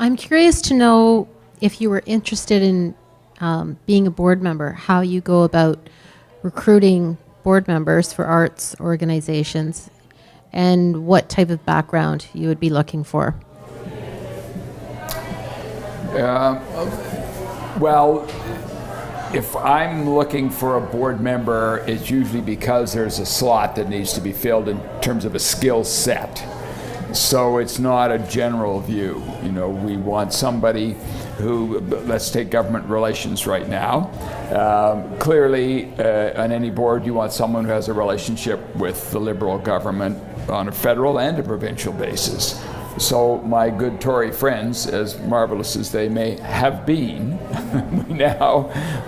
I'm curious to know if you were interested in being a board member, how you go about recruiting board members for arts organizations, and what type of background you would be looking for. Well, if I'm looking for a board member, it's usually because there's a slot that needs to be filled in terms of a skill set. So it's not a general view. You know, we want somebody who, let's take government relations right now. Clearly, on any board, you want someone who has a relationship with the Liberal government on a federal and a provincial basis. So my good Tory friends, as marvelous as they may have been,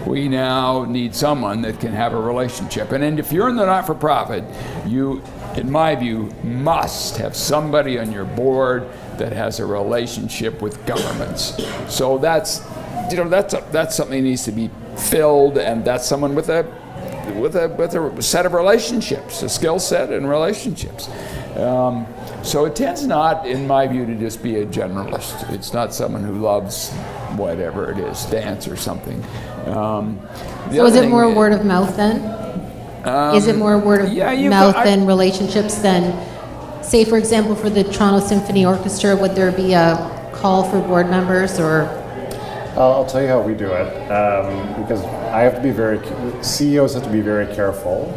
we now need someone that can have a relationship. And if you're in the not-for-profit, you, in my view, must have somebody on your board that has a relationship with governments. So that's something that needs to be filled, and that's someone with a set of relationships, a skill set and relationships. So it tends not, in my view, to just be a generalist. It's not someone who loves whatever it is, dance or something. So is it more word of mouth then? Is it more word of mouth than relationships than, say, for example, for the Toronto Symphony Orchestra, would there be a call for board members, or? I'll tell you how we do it, because I have to be CEOs have to be very careful,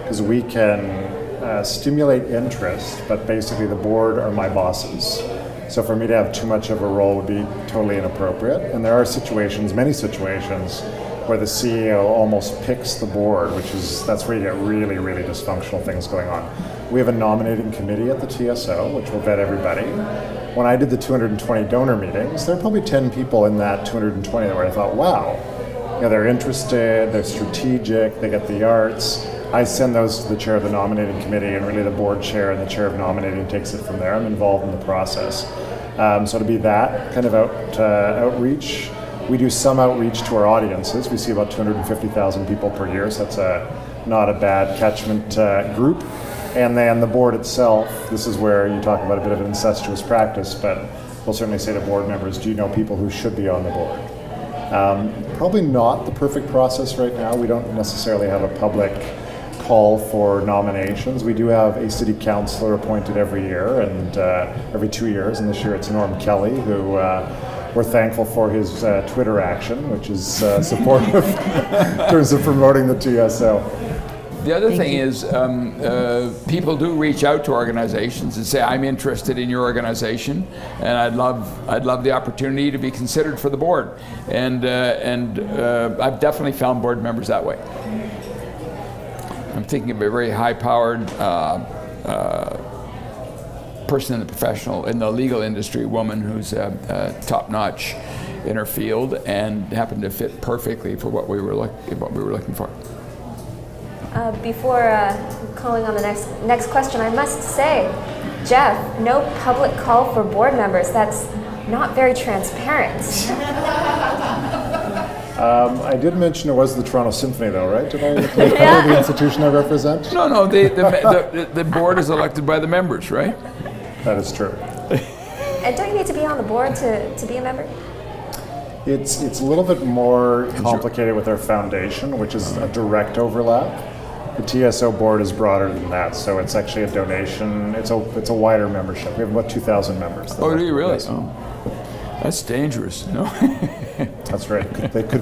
because we can stimulate interest, but basically the board are my bosses. So for me to have too much of a role would be totally inappropriate. And there are situations, many situations, where the CEO almost picks the board, that's where you get really, really dysfunctional things going on. We have a nominating committee at the TSO, which will vet everybody. When I did the 220 donor meetings, there are probably 10 people in that 220 where I thought, wow, they're interested, they're strategic, they get the arts. I send those to the chair of the nominating committee, and really the board chair and the chair of nominating takes it from there. I'm involved in the process. So to be that kind of outreach, we do some outreach to our audiences. We see about 250,000 people per year, so that's not a bad catchment group. And then the board itself, this is where you talk about a bit of an incestuous practice, but we'll certainly say to board members, do you know people who should be on the board? Probably not the perfect process right now. We don't necessarily have a public call for nominations. We do have a city councillor appointed every year, and every 2 years, and this year it's Norm Kelly, who we're thankful for his Twitter action, which is supportive in terms of promoting the TSO. The other thing is, people do reach out to organizations and say, I'm interested in your organization, and I'd love the opportunity to be considered for the board. And I've definitely found board members that way. I'm thinking of a very high-powered person in the legal industry, woman who's top-notch in her field and happened to fit perfectly for what we were looking for. Before calling on the next question, I must say, Jeff, no public call for board members. That's not very transparent. I did mention it was the Toronto Symphony, though, right? Did I cover the institution I represent? No. The board is elected by the members, right? That is true. And don't you need to be on the board to be a member? It's a little bit more complicated with our foundation, which is a direct overlap. The TSO board is broader than that, so it's actually a donation. It's a wider membership. We have about 2,000 members. Oh, do you really? Oh. That's dangerous, no? That's right. They could